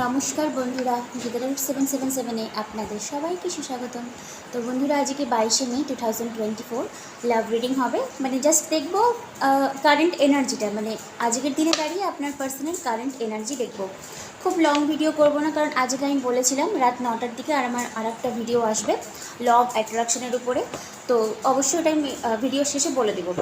নমস্কার বন্ধুরা, গীতারাম 777-এ আপনাদের সবাইকে সুস্বাগতম। তো বন্ধুরা, আজকে 22শে মে 2024 লাভ রিডিং হবে। মানে জাস্ট দেখবো কারেন্ট এনার্জিটা, মানে আজকের দিনে দাঁড়িয়ে আপনার পার্সোনাল কারেন্ট এনার্জি দেখবো। খুব লং ভিডিও করব না, কারণ আজকে আমি বলেছিলাম রাত 9টার দিকে আমার আরেকটা ভিডিও আসবে ল অফ অ্যাট্রাকশনের উপরে। তো অবশ্যই ওটা আমি ভিডিও শেষে বলে দেবো।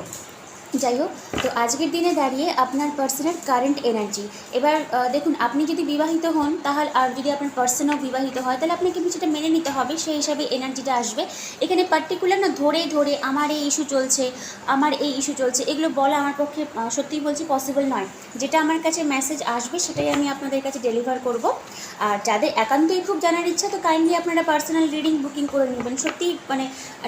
যাই হোক, তো আজকের দিনে দাঁড়িয়ে আপনার পার্সনের কারেন্ট এনার্জি। এবার দেখুন, আপনি যদি বিবাহিত হন তাহলে, আর যদি আপনার পার্সনও বিবাহিত হয়, তাহলে আপনাকে কিছুটা মেনে নিতে হবে, সেই হিসাবে এনার্জিটা আসবে। এখানে পার্টিকুলার না ধরে ধরে আমার এই ইস্যু চলছে, আমার এই ইস্যু চলছে, এগুলো বলা আমার পক্ষে সত্যিই বলছি পসিবল নয়। যেটা আমার কাছে মেসেজ আসবে সেটাই আমি আপনাদের কাছে ডেলিভার করব। আর যাদের একান্তই খুব জানার ইচ্ছা, তো কাইন্ডলি আপনারা পার্সোনাল রিডিং বুকিং করে নেবেন। সত্যি মানে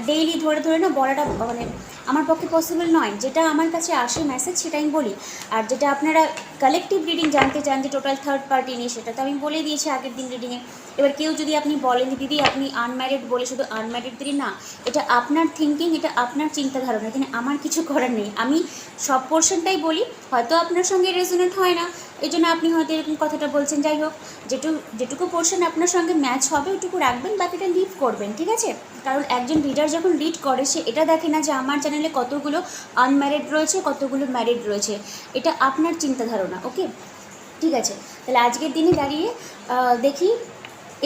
ডেইলি ধরে ধরে না বলাটা মানে আমার পক্ষে পসিবল নয়। যেটা আমার কাছে আসে মেসেজ সেটা আমি বলি। আর যেটা আপনারা কালেকটিভ রিডিং জানতে চান, যে টোটাল থার্ড পার্টি নিয়ে, সেটা তো আমি বলে দিয়েছি আগের দিন রিডিংয়ে। এবার কেউ যদি আপনি বলেন দিদি আপনি আনম্যারিড বলে শুধু আনম্যারিডদেরই না, এটা আপনার থিঙ্কিং, এটা আপনার চিন্তাধারণা, এখানে আমার কিছু করার নেই। আমি সব পোর্শনটাই বলি, হয়তো আপনার সঙ্গে রেজোনেট হয় না, এই জন্য আপনি হয়তো এরকম কথাটা বলছেন। যাই হোক, যেটুকু পোর্শন আপনার সঙ্গে ম্যাচ হবে ওইটুকু রাখবেন, বাকিটা লিভ করবেন, ঠিক আছে? কারণ একজন রিডার যখন রিড করে, সে এটা দেখে না যে আমার চ্যানেলে কতগুলো আনম্যারিড রয়েছে, কতগুলো ম্যারিড রয়েছে। এটা আপনার চিন্তাধারণা, ওকে? ঠিক আছে, তাহলে আজকের দিনে দাঁড়িয়ে দেখি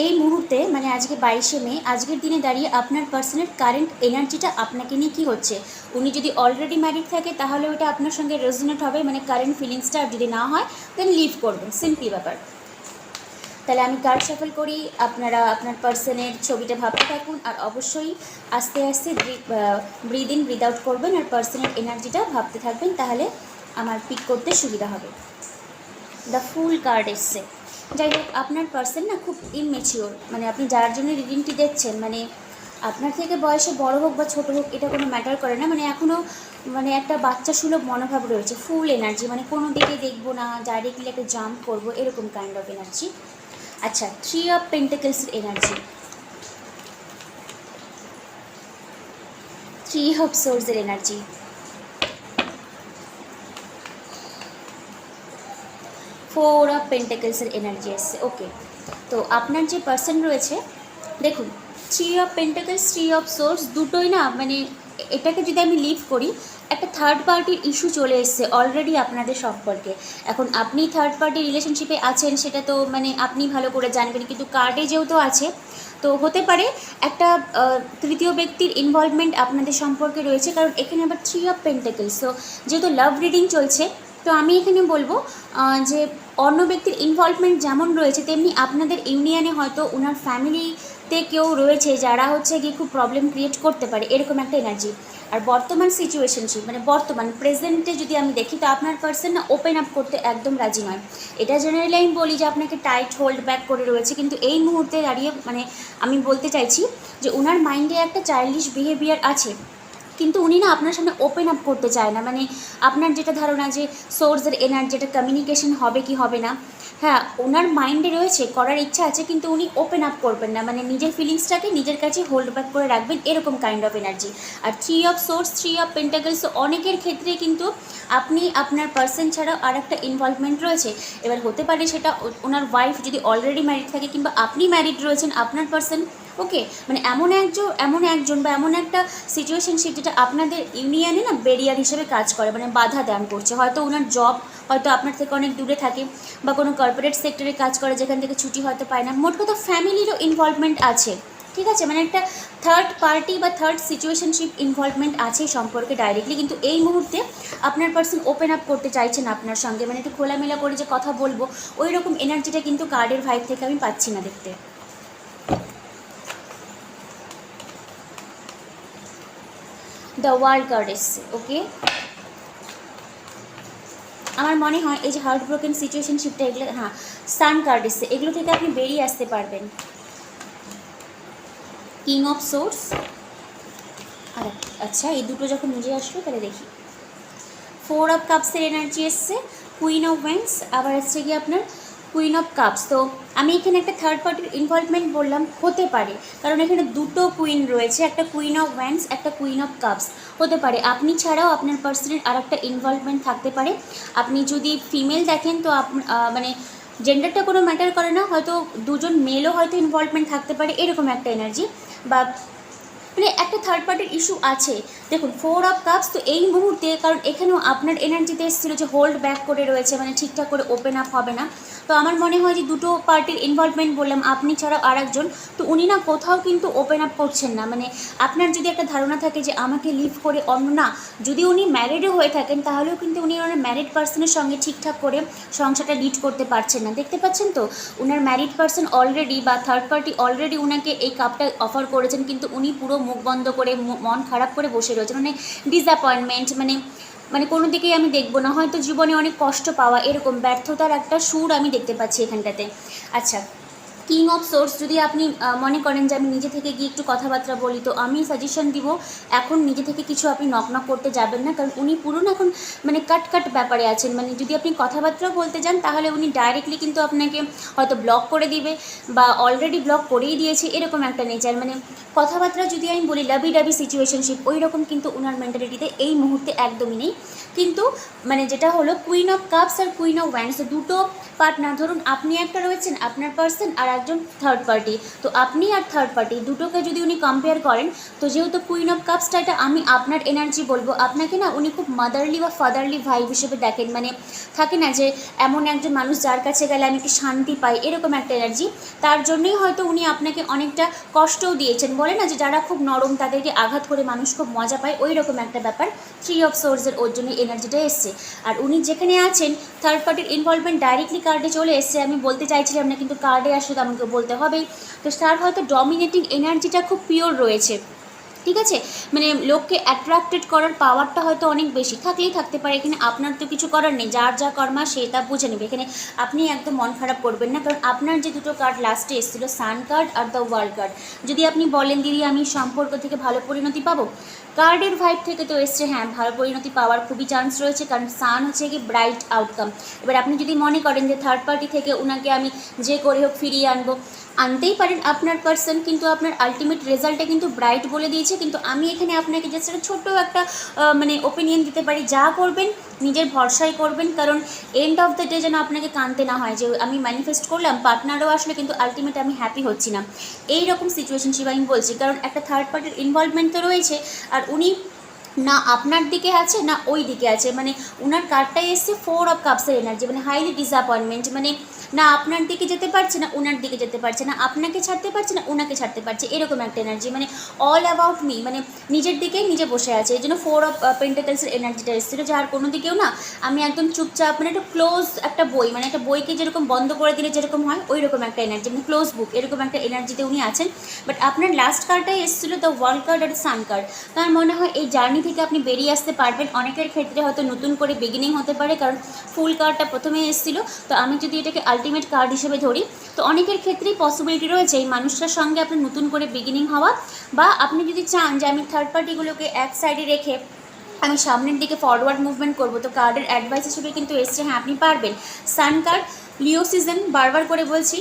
এই মুহূর্তে, মানে আজকে 22শে মে, আজকের দিনে দাঁড়িয়ে আপনার পার্সনের কারেন্ট এনার্জিটা আপনাকে নিয়ে কী হচ্ছে। উনি যদি অলরেডি ম্যারিড থাকে তাহলে ওটা আপনার সঙ্গে রেজোনেট হবে, মানে কারেন্ট ফিলিংসটা। আর যদি না হয় দেন লিভ করবেন, সিম্পলি ব্যাপার। তাহলে আমি কার্ড শাফল করি, আপনারা আপনার পার্সনের ছবিটা ভাবতে থাকুন, আর অবশ্যই আস্তে আস্তে ব্রিদ ইন ব্রিদ আউট করবেন, আর পার্সনের এনার্জিটা ভাবতে থাকবেন, তাহলে আমার পিক করতে সুবিধা হবে। দ্য ফুল কার্ড এসছে। যাই হোক, আপনার পার্সন না খুব ইমমেচিওর, মানে আপনি যার জন্য রিডিংটি দেখছেন, মানে আপনার থেকে বয়সে বড় হোক বা ছোটো হোক এটা কোনো ম্যাটার করে না, মানে এখনও মানে একটা বাচ্চা সুলভ মনোভাব রয়েছে, ফুল এনার্জি, মানে কোনো দিকে দেখবো না, ডাইরেক্টলি একটা জাম্প করবো, এরকম কাইন্ড অফ এনার্জি। আচ্ছা, 3 অফ পেন্টাকলসের এনার্জি, 3 অফ সোর্সের এনার্জি, 4 অফ পেন্টাকলসের এনার্জি এসছে। ওকে, তো আপনার যে পার্সন রয়েছে, দেখুন 3 অফ পেন্টাকলস, 3 অফ সোর্স, দুটোই না, মানে এটাকে যদি আমি লিভ করি, একটা থার্ড পার্টির ইস্যু চলে এসছে অলরেডি আপনাদের সম্পর্কে। এখন আপনি থার্ড পার্টি রিলেশনশিপে আছেন, সেটা তো মানে আপনি ভালো করে জানবেন, কিন্তু কার্ডে যেহেতু আছে, তো হতে পারে একটা তৃতীয় ব্যক্তির ইনভলভমেন্ট আপনাদের সম্পর্কে রয়েছে, কারণ এখানে আবার 3 অফ পেন্টাকলস। তো যেহেতু লাভ রিডিং চলছে, তো আমি এখানে বলবো যে অন্য ব্যক্তির ইনভলভমেন্ট যেমন রয়েছে, তেমনি আপনাদের ইউনিয়নে হয়তো ওনার ফ্যামিলিতে কেউ রয়েছে যারা হচ্ছে গিয়ে খুব প্রবলেম ক্রিয়েট করতে পারে, এরকম একটা এনার্জি। আর বর্তমান সিচুয়েশনশিপ, মানে বর্তমান প্রেজেন্টে যদি আমি দেখি, তো আপনার পার্সন না ওপেন আপ করতে একদম রাজি নয়। এটা জেনারেলি আমি বলি যে আপনাকে টাইট হোল্ড ব্যাক করে রয়েছে, কিন্তু এই মুহূর্তে দাঁড়িয়ে মানে আমি বলতে চাইছি যে ওনার মাইন্ডে একটা চাইল্ডিশ বিহেভিয়ার আছে, কিন্তু উনি না আপনার সামনে ওপেন আপ করতে চায় না। মানে আপনার যেটা ধারণা যে সোর্সের এনার্জি, যেটা কমিউনিকেশন হবে কি হবে না, হ্যাঁ ওনার মাইন্ডে রয়েছে, করার ইচ্ছা আছে, কিন্তু উনি ওপেন আপ করবেন না, মানে নিজের ফিলিংসটাকে নিজের কাছে হোল্ড ব্যাক করে রাখবেন, এরকম কাইন্ড অফ এনার্জি। আর 3 অফ সোর্স, 3 অফ পেন্টাকলস, অনেকের ক্ষেত্রে কিন্তু আপনি আপনার পার্সন ছাড়াও আর একটা ইনভলভমেন্ট রয়েছে। এবার হতে পারে সেটা ওনার ওয়াইফ যদি অলরেডি ম্যারিড থাকে, কিংবা আপনি ম্যারিড রয়েছেন, আপনার পার্সন, ওকে, মানে এমন একজন বা এমন একটা সিচুয়েশনশিপ যেটা আপনাদের ইউনিয়নে না ব্যারিয়ার হিসেবে কাজ করে, মানে বাধা দান করছে। হয়তো ওনার জব হয়তো আপনার থেকে অনেক দূরে থাকে, বা কোনো কর্পোরেট সেক্টরে কাজ করে যেখান থেকে ছুটি হয়তো পায় না। মোট কথা ফ্যামিলিরও ইনভলভমেন্ট আছে, ঠিক আছে? মানে একটা থার্ড পার্টি বা থার্ড সিচুয়েশনশিপ ইনভলভমেন্ট আছে সম্পর্কে ডাইরেক্টলি, কিন্তু এই মুহূর্তে আপনার পার্সন ওপেন আপ করতে চাইছেন আপনার সঙ্গে, মানে একটু খোলামেলা করে যে কথা বলবো, ওই রকম এনার্জিটা কিন্তু কার্ডের ভাইব থেকে আমি পাচ্ছি না দেখতে। দ্য ওয়ার্ল্ড কার্ড এসছে। ওকে, আমার মনে হয় এই যে হার্ট ব্রোকেন সিচুয়েশনশিপটা, এগুলো, হ্যাঁ সান কার্ড এসছে, এগুলো থেকে আপনি বেরিয়ে আসতে পারবেন। কিং অফ সোর্স, আর আচ্ছা এই দুটো যখন নিজে আসলো, তাহলে দেখি 4 অফ কাপসের এনার্জি এসছে, কুইন অফ ওয়ান্স, আবার এসছে কি আপনার কুইন অফ কাপস। তো আমি এখানে একটা থার্ড পার্টির ইনভলভমেন্ট বললাম, হতে পারে, কারণ এখানে দুটো কুইন রয়েছে, একটা কুইন অফ ওয়ান্স, একটা কুইন অফ কাপস। হতে পারে আপনি ছাড়াও আপনার পার্সনের আর একটা ইনভলভমেন্ট থাকতে পারে। আপনি যদি ফিমেল দেখেন, তো মানে জেন্ডারটা কোনো ম্যাটার করে না, হয়তো দুজন মেলও হয়তো ইনভলভমেন্ট থাকতে পারে, এরকম একটা এনার্জি, বা মানে একটা থার্ড পার্টির ইস্যু আছে। দেখুন 4 অফ কাপস, তো এই মুহূর্তে, কারণ এখানেও আপনার এনার্জিতে এসেছিলো যে হোল্ড ব্যাক করে রয়েছে, মানে ঠিকঠাক করে ওপেন আপ হবে না। তো আমার মনে হয় যে দুটো পার্টির ইনভলভমেন্ট বললাম, আপনি ছাড়াও আর একজন, তো উনি না কোথাও কিন্তু ওপেন আপ করছেন না। মানে আপনার যদি একটা ধারণা থাকে যে আমাকে লিভ করে অন্য, না, যদি উনি ম্যারিডও হয়ে থাকেন তাহলেও কিন্তু উনি ওনার ম্যারিড পার্সনের সঙ্গে ঠিকঠাক করে সংসারটা লিড করতে পারছেন না। দেখতে পাচ্ছেন তো, উনার ম্যারিড পার্সন অলরেডি বা থার্ড পার্টি অলরেডি উনাকে এই কাপটা অফার করেছেন, কিন্তু উনি পুরো মুখ বন্ধ করে মন খারাপ করে বসে রয়েছেন, মানে ডিসঅ্যাপয়েন্টমেন্ট, মানে কোনো দিকেই আমি দেখবো না, হয়তো জীবনে অনেক কষ্ট পাওয়া, এরকম ব্যর্থতার একটা সুর আমি দেখতে পাচ্ছি এখানটাতে। আচ্ছা, কিং অফ সোর্স, যদি আপনি মনে করেন যে আমি নিজে থেকে গিয়ে একটু কথাবার্তা বলি, তো আমি সাজেশন দিব এখন নিজে থেকে কিছু আপনি নক করতে যাবেন না, কারণ উনি পুরো না এখন মানে কাট ব্যাপারে আছেন। মানে যদি আপনি কথাবার্তাও বলতে যান তাহলে উনি ডাইরেক্টলি কিন্তু আপনাকে হয়তো ব্লক করে দিবে, বা অলরেডি ব্লক করেই দিয়েছে, এরকম একটা নেচার। মানে কথাবার্তা যদি আমি বলি লাভি ডাবি সিচুয়েশনশিপ, ওই রকম কিন্তু ওনার মেন্টালিটিতে এই মুহূর্তে একদমই নেই। কিন্তু মানে যেটা হলো কুইন অফ কাপস আর কুইন অফ ওয়ান্ডস, দুটো পার্টনার, ধরুন আপনি একটা রয়েছেন আপনার পার্সন, আর একজন থার্ড পার্টি, তো আপনি আর থার্ড পার্টি দুটোকে যদি উনি কম্পেয়ার করেন, তো যেহেতু কুইন অফ কাপসটা, এটা আমি আপনার এনার্জি বলবো, আপনাকে না উনি খুব মাদারলি বা ফাদারলি ভাইব হিসেবে দেখেন। মানে থাকে না যে এমন একজন মানুষ যার কাছে গেলে আমি একটু শান্তি পাই, এরকম একটা এনার্জি। তার জন্যই হয়তো উনি আপনাকে অনেকটা কষ্টও দিয়েছেন, বলে না যে যারা খুব নরম তাদেরকে আঘাত করে মানুষ খুব মজা পায়, ওই রকম একটা ব্যাপার 3 অফ সোর্সের ওর জন্য এনার্জিটা এসছে। আর উনি যেখানে আছেন থার্ড পার্টির ইনভলভমেন্ট ডাইরেক্টলি কার্ডে চলে এসছে, আমি বলতে চাইছিলাম না কিন্তু কার্ডে আসলে তো আমাকে বলতে হবেই। তো তার হয়তো ডমিনেটিং এনার্জিটা খুব পিওর রয়েছে, ঠিক আছে, মানে লোককে অ্যাট্রাক্টেড করার পাওয়ারটা হয়তো অনেক বেশি, থাকলেই থাকতে পারে, এখানে আপনার তো কিছু করার নেই, যার যা কর্মা সে তা বুঝে নেবে, এখানে আপনি একদম মন খারাপ করবেন না, কারণ আপনার যে দুটো কার্ড লাস্টে এসেছিল, sun card are the world card, যদি আপনি বলেন দিদি আমি সম্পর্ক থেকে ভালো পরিণতি পাবো, কার্ডের ভাইব থেকে তো এসছে হ্যাঁ ভালো পরিণতি পাওয়ার খুবই চান্স রয়েছে, কারণ সান হচ্ছে কি ব্রাইট আউটকাম। এবার আপনি যদি মনে করেন যে থার্ড পার্টি থেকে ওনাকে আমি যে করে হোক ফিরিয়ে আনবো, আনতেই পারেন আপনার পার্সন, কিন্তু আপনার আলটিমেট রেজাল্টটা কিন্তু ব্রাইট বলে দিয়েছে। কিন্তু আমি এখানে আপনাকে জাস্ট একটা ছোট্ট একটা মানে ওপিনিয়ন দিতে পারি, যা করবেন নিজের ভরসায় করবেন, কারণ এন্ড অফ দ্য ডে যেন আপনাকে কানতে না হয় যে আমি ম্যানিফেস্ট করলাম, পার্টনারও আসলে কিন্তু আলটিমেট আমি হ্যাপি হচ্ছি না, এই রকম সিচুয়েশনশিপ আমি বলছি। কারণ একটা থার্ড পার্টির ইনভলভমেন্ট তো রয়েছে, আর উনি না আপনার দিকে আছে না ওই দিকে আছে, মানে ওনার কার্ডটাই এসছে 4 অফ কাপসের এনার্জি, মানে হাইলি ডিসঅ্যাপয়েন্টমেন্ট, মানে না আপনার দিকে যেতে পারছে না ওনার দিকে যেতে পারছে না, আপনাকে ছাড়তে পারছে না ওনাকে ছাড়তে পারছে, এরকম একটা এনার্জি, মানে অল অ্যাবাউট মি, মানে নিজের দিকেই নিজে বসে আছে। এই জন্য 4 অফ পেন্টাকলসের এনার্জিটা এসেছিলো, যে আর কোনো দিকেও না আমি একদম চুপচাপ, মানে একটা ক্লোজ একটা বই, মানে একটা বইকে যেরকম বন্ধ করে দিলে যেরকম হয় ওই রকম একটা এনার্জি, মানে ক্লোজ বুক, এরকম একটা এনার্জিতে উনি আছেন। বাট আপনার লাস্ট কার্ডটাই এসেছিলো দ্য ওয়ার্ল্ড কার্ড আর সান কার্ড, তার মনে হয় এই জার্নি থেকে আপনি বেরিয়ে আসতে পারবেন। অনেকের ক্ষেত্রে হয়তো নতুন করে বিগিনিং হতে পারে, কারণ ফুল কার্ডটা প্রথমে এসেছিলো, তো আমি যদি এটাকে আলটিমেট কার্ড হিসেবে ধরি, তো অনেকের ক্ষেত্রেই পসিবিলিটি রয়েছে এই মানুষটার সঙ্গে আপনার নতুন করে বিগিনিং হওয়া, বা আপনি যদি চান যে আমি থার্ড পার্টিগুলোকে এক সাইডে রেখে আমি সামনের দিকে ফরওয়ার্ড মুভমেন্ট করবো, তো কার্ডের অ্যাডভাইস হিসেবে কিন্তু এসছে হ্যাঁ আপনি পারবেন। সান কার্ড, লিও সিজন, বারবার করে বলছি,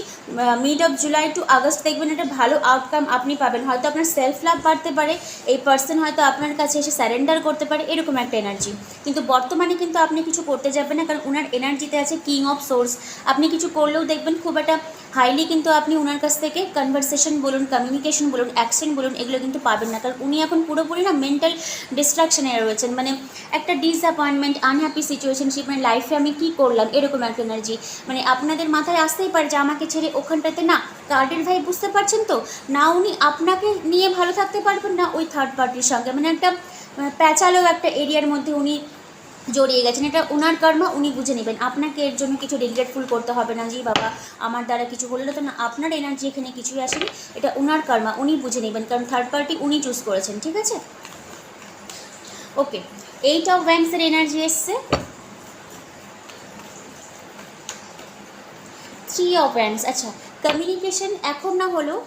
mid of July to August দেখবেন একটা ভালো আউটকাম আপনি পাবেন, হয়তো আপনার সেলফ লাভ বাড়তে পারে, এই পার্সন হয়তো আপনার কাছে এসে স্যারেন্ডার করতে পারে, এরকম একটা এনার্জি। কিন্তু বর্তমানে কিন্তু আপনি কিছু করতে যাবেন না, কারণ ওনার এনার্জিতে আছে কিং অফ সোর্স, আপনি কিছু করলেও দেখবেন খুব একটা হাইলি কিন্তু আপনি ওনার কাছ থেকে কনভারসেশন বলুন, কমিউনিকেশন বলুন, অ্যাকশন বলুন, এগুলো কিন্তু পাবেন না, কারণ উনি এখন পুরোপুরি না মেন্টাল ডিস্ট্রাকশনে রয়েছেন, মানে একটা ডিসঅ্যাপয়েন্টমেন্ট, আনহ্যাপি সিচুয়েশনশিপ, মানে লাইফে আমি কী করলাম, এরকম একটা এনার্জি। মানে আপনাদের মাথায় আসতেই পারে যে আমাকে ছেড়ে ওখানটাতে, না কার্ডের ভাই বুঝতে পারছেন তো, না উনি আপনাকে নিয়ে ভালো থাকতে পারবেন না ওই থার্ড পার্টির সঙ্গে, মানে একটা প্যাচালো একটা এরিয়ার মধ্যে উনি জড়িয়ে গেছেন, এটা ওনার কর্মা, উনি বুঝে নেবেন, আপনাকে এর জন্য কিছু রিগ্রেটফুল করতে হবে না, জি বাবা আমার দ্বারা কিছু হলো তো না, আপনার এনার্জি এখানে কিছুই আসেনি, এটা ওনার কর্মা, উনি বুঝে নেবেন, কারণ থার্ড পার্টি উনি চুজ করেছেন, ঠিক আছে। ওকে, 8 অফ ওয়ান্ডসের এনার্জি এসছে, 3 অফ ওয়ান্ডস। আচ্ছা, কমিউনিকেশন এখন না হলেও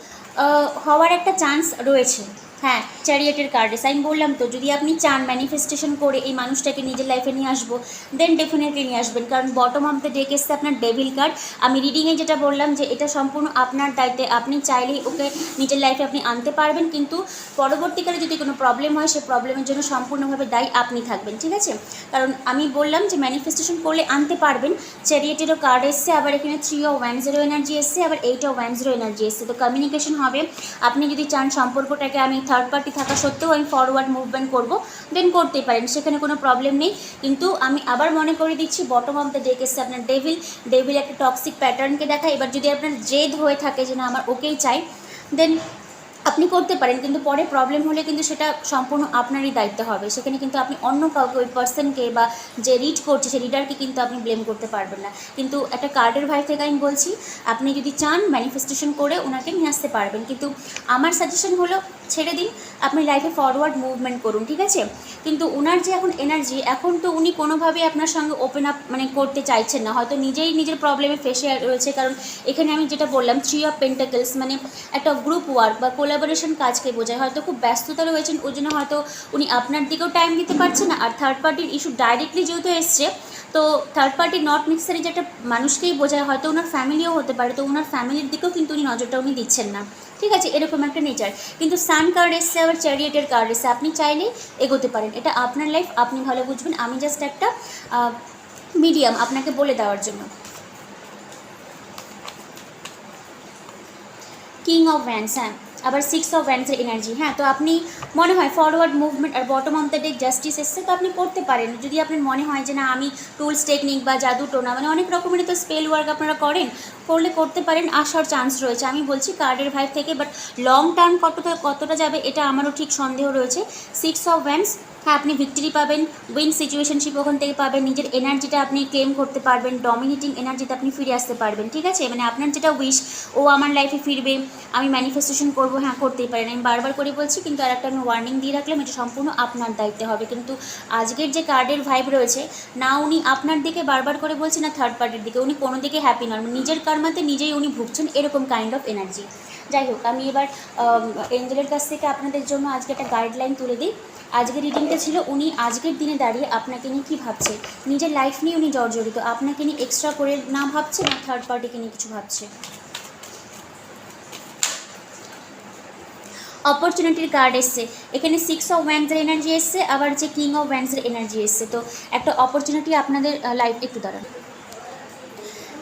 হওয়ার একটা চান্স রয়েছে, হ্যাঁ, চ্যারিয়েটের কার্ড এসে আমি বললাম তো, যদি আপনি চান ম্যানিফেস্টেশন করে এই মানুষটাকে নিজের লাইফে নিয়ে আসবো, দেন ডেফিনেটলি নিয়ে আসবেন। কারণ বটম অফ দ্য ডেক এসছে আপনার ডেভিল কার্ড। আমি রিডিংয়ে যেটা বললাম যে এটা সম্পূর্ণ আপনার দায়িত্বে, আপনি চাইলেই ওকে নিজের লাইফে আপনি আনতে পারবেন, কিন্তু পরবর্তীকালে যদি কোনো প্রবলেম হয় সেই প্রবলেমের জন্য সম্পূর্ণভাবে দায়ী আপনি থাকবেন, ঠিক আছে? কারণ আমি বললাম যে ম্যানিফেস্টেশন করলে আনতে পারবেন। চ্যারিয়েটেরও কার্ড এসছে, আবার এখানে 3 of Wands এনার্জি এসছে, আবার 8 of Wands এনার্জি এসছে। তো কমিউনিকেশন হবে। আপনি যদি চান সম্পর্কটাকে আমি থার্ড পার্টি থাকা সত্ত্বেও আমি ফরওয়ার্ড মুভমেন্ট করব, দেন করতেই পারেন, সেখানে কোনো প্রবলেম নেই। কিন্তু আমি আবার মনে করে দিচ্ছি বটম অফ দ্য ডেক এসছে আপনার ডেভিল একটা টক্সিক প্যাটার্নকে দেখায়। এবার যদি আপনার জেদ হয়ে থাকে যে না আমার ওকেই চাই, দেন আপনি করতে পারেন, কিন্তু পরে প্রবলেম হলে কিন্তু সেটা সম্পূর্ণ আপনারই দায়িত্ব হবে। সেখানে কিন্তু আপনি অন্য কাউকে, ওই পার্সনকে বা যে রিড করছে সেই রিডারকে কিন্তু আপনি ব্লেম করতে পারবেন না। কিন্তু একটা কার্ডের ভাই থেকে আমি বলছি, আপনি যদি চান ম্যানিফেস্টেশন করে ওনাকে নিয়ে আসতে পারবেন, কিন্তু আমার সাজেশন হলো ছেড়ে দিন, আপনি লাইফে ফরওয়ার্ড মুভমেন্ট করুন, ঠিক আছে? কিন্তু ওনার যে এখন এনার্জি, এখন তো উনি কোনোভাবেই আপনার সঙ্গে ওপেন আপ মানে করতে চাইছেন না, হয়তো নিজেই নিজের প্রবলেমে ফেসে রয়েছে। কারণ এখানে আমি যেটা বললাম 3 of Pentacles মানে একটা গ্রুপ ওয়ার্ক বা কোলাবোরেশন কাজকে বোঝায়। হয়তো খুব ব্যস্ততা রয়েছেন, ওই জন্য হয়তো উনি আপনার দিকেও টাইম দিতে পারছে না। আর থার্ড পার্টির ইস্যু ডাইরেক্টলি যেহেতু এসছে, তো থার্ড পার্টি নট নেসেসারি যে একটা মানুষকেই বোঝায়, হয়তো ওনার ফ্যামিলিও হতে পারে। তো ওনার ফ্যামিলির দিকেও কিন্তু উনি নজরটা উনি দিচ্ছেন না, ঠিক আছে? এরকম একটা নেচার। কিন্তু সান কার্ড এসছে, আবার চ্যারিয়েটের কার্ড এসছে, আপনি চাইলেই এগোতে পারেন। এটা আপনার লাইফ, আপনি ভালো বুঝবেন। আমি জাস্ট একটা মিডিয়াম আপনাকে বলে দেওয়ার জন্য। কিং অফ ভ্যান্স, হ্যাঁ, আবার 6 of Wands এনার্জি। হ্যাঁ, তো আপনি মনে হয় ফরওয়ার্ড মুভমেন্ট আর bottom of the deck justice এসছে, তো আপনি করতে পারেন। যদি আপনার মনে হয় যে না আমি টুলস টেকনিক বা জাদু টোনা মানে অনেক রকমেরই তো স্পেল ওয়ার্ক আপনারা করেন, করলে করতে পারেন, আসার চান্স রয়েছে। আমি বলছি কার্ডের ভাইব থেকে, বাট লং টার্ম কতটা যাবে এটা আমারও ঠিক সন্দেহ রয়েছে। 6 of Wands, হ্যাঁ, আপনি ভিক্টরি পাবেন, উইন সিচুয়েশনশিপ ওখান থেকে পাবেন, নিজের এনার্জিটা আপনি ক্লেম করতে পারবেন, ডমিনেটিং এনার্জিতে আপনি ফিরে আসতে পারবেন, ঠিক আছে? মানে আপনার যেটা উইশ, ও আমার লাইফে ফিরবে, আমি ম্যানিফেস্টেশন করবো, হ্যাঁ করতেই পারেন। আমি বারবার করে বলছি, কিন্তু আর একটা আমি ওয়ার্নিং দিয়ে রাখলাম, এটা সম্পূর্ণ আপনার দায়িত্বে হবে। কিন্তু আজকের যে কার্ডের ভাইব রয়েছে, না উনি আপনার দিকে বারবার করে বলছেন, না থার্ড পার্টির দিকে, উনি কোনো দিকে হ্যাপি নন, নিজের কর্মাতে নিজেই উনি ভুগছেন, এরকম কাইন্ড অফ এনার্জি। যাই হোক, আমি এবার এঞ্জেলের কাছ থেকে আপনাদের জন্য আজকে একটা গাইডলাইন তুলে দিই। আজকের রিডিংটা ছিল উনি আজকের দিনে দাঁড়িয়ে আপনাকে নিয়ে কী ভাবছে, নিজের লাইফ নিয়ে উনি জর্জরিত, আপনাকে নিয়ে এক্সট্রা করে না ভাবছে, না থার্ড পার্টিকে নিয়ে কিছু ভাবছে। অপরচুনিটির কার্ড এসছে, এখানে 6 of Wands এনার্জি এসছে, আবার যে কিং অফ Wands এনার্জি এসছে। তো একটা অপরচুনিটি আপনাদের লাইফ, একটু দাঁড়ান।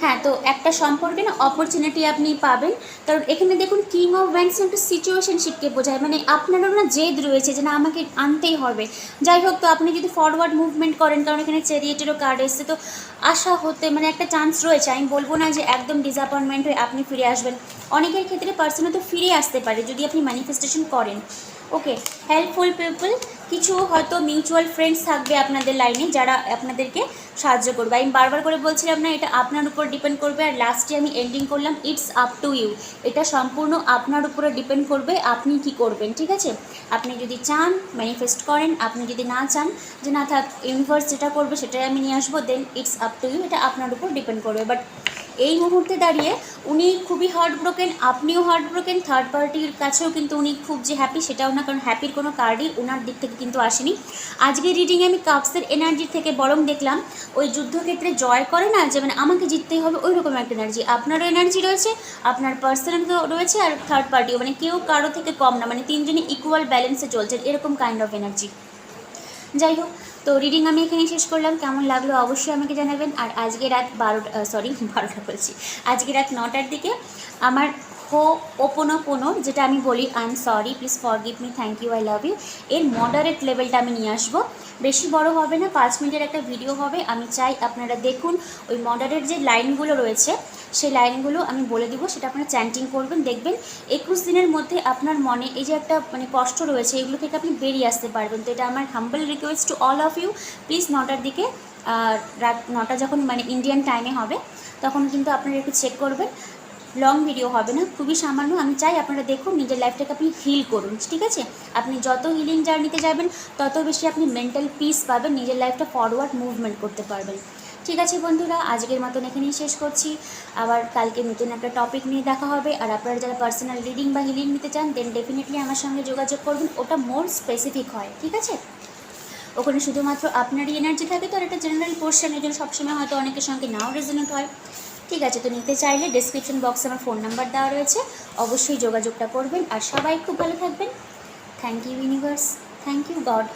হ্যাঁ, তো একটা সম্পর্কে না অপরচুনিটি আপনি পাবেন। কারণ এখানে দেখুন কিং অফ ওয়ান্স একটা সিচুয়েশনশিপকে বোঝায়, মানে আপনারও না জেদ রয়েছে যে না আমাকে আনতেই হবে। যাই হোক, তো আপনি যদি ফরওয়ার্ড মুভমেন্ট করেন, কারণ এখানে চ্যারিয়েটেরও কার্ড এসছে, তো আশা হতে মানে একটা চান্স রয়েছে। আমি বলবো না যে একদম ডিসঅ্যাপয়েন্টমেন্ট হয়ে আপনি ফিরে আসবেন, অনেকের ক্ষেত্রে পার্সোনাল তো ফিরে আসতে পারে যদি আপনি ম্যানিফেস্টেশন করেন। ওকে, হেল্পফুল পিপল, কিছু হয়তো মিউচুয়াল ফ্রেন্ডস থাকবে আপনাদের লাইনে যারা আপনাদেরকে সাহায্য করবে। আমি বারবার করে বলছিলাম না, এটা আপনার উপর ডিপেন্ড করবে। আর লাস্টে আমি এন্ডিং করলাম, ইটস আপ টু ইউ, এটা সম্পূর্ণ আপনার উপরে ডিপেন্ড করবে আপনি কি করবেন, ঠিক আছে? আপনি যদি চান ম্যানিফেস্ট করেন, আপনি যদি না চান যে না থাক ইউনিভার্স যেটা করবে সেটাই আমি নিয়ে আসবো, দেন ইটস আপ টু ইউ, এটা আপনার উপর ডিপেন্ড করবে। বাট এই মুহূর্তে দাঁড়িয়ে উনি খুবই হার্ট ব্রোকেন, আপনিও হার্ট ব্রোকেন, থার্ড পার্টির কাছেও কিন্তু উনি খুব যে হ্যাপি সেটাও না, কারণ হ্যাপির কোনো কার্ডই ওনার দিক থেকে কিন্তু আসেনি। আজকের রিডিংয়ে আমি কাপসের এনার্জি থেকে বরং দেখলাম ওই যুদ্ধক্ষেত্রে জয় করে না, যে মানে আমাকে জিততেই হবে, ওই রকম একটা এনার্জি। আপনারও এনার্জি রয়েছে, আপনার পার্সোনালও রয়েছে, আর থার্ড পার্টিও, মানে কেউ কারো থেকে কম না, মানে তিনজনই ইকুয়াল ব্যালেন্সে চলছেন, এরকম কাইন্ড অফ এনার্জি। যাই হোক, তো রিডিং আমি এখানেই শেষ করলাম। কেমন লাগলো অবশ্যই আমাকে জানাবেন। আর আজকে রাত 12টা বলছি, আজকে রাত 9টার দিকে আমার ওপোনোপোনোর, যেটা আমি বলি I am sorry, please forgive me, thank you, I love you, এর মডারেট লেভেলটা আমি নিয়ে আসবো। বেশি বড় হবে না, 5 মিনিটের একটা ভিডিও হবে। আমি চাই আপনারা দেখুন, ওই মডারেট যে লাইনগুলো রয়েছে সেই লাইনগুলো আমি বলে দিব, সেটা আপনারা চ্যান্টিং করবেন। দেখবেন 21 দিনের মধ্যে আপনার মনে এই যে একটা মানে কষ্ট রয়েছে, এগুলো থেকে আপনি বেরিয়ে আসতে পারবেন। তো এটা আমার humble request to all of you, please 9টার দিকে, রাত 9টা যখন মানে ইন্ডিয়ান টাইমে হবে, তখন কিন্তু আপনারা একটু চেক করবেন। লং ভিডিও হবে না, খুবই সামান্য। আমি চাই আপনারা দেখুন, নিজের লাইফটাকে আপনি হিল করুন, ঠিক আছে? আপনি যত হিলিং জার্নিতে যাবেন তত বেশি আপনি মেন্টাল পিস পাবেন, নিজের লাইফটা ফরওয়ার্ড মুভমেন্ট করতে পারবেন, ঠিক আছে বন্ধুরা, আজকের মতন এখানেই শেষ করছি। আবার কালকে নতুন একটা টপিক নিয়ে দেখা হবে। আর আপনারা যারা পার্সোনাল রিডিং বা হিলিং নিতে চান দেন ডেফিনেটলি আমার সঙ্গে যোগাযোগ করবেন। ওটা মোর স্পেসিফিক হয়, ঠিক আছে? ওখানে শুধুমাত্র আপনারই এনার্জি থাকে, তো আর একটা জেনারেল পোর্শন, এই জন্য সবসময় হয়তো অনেকের সঙ্গে নাও রেজোনেট হয়। ঠিক আছে, তো নিতে চাইলে ডেসক্রিপশন বক্সে আমার ফোন নাম্বার দেওয়া রয়েছে, অবশ্যই যোগাযোগটা করবেন। আর সবাই খুব ভালো থাকবেন। Thank you universe, thank you god.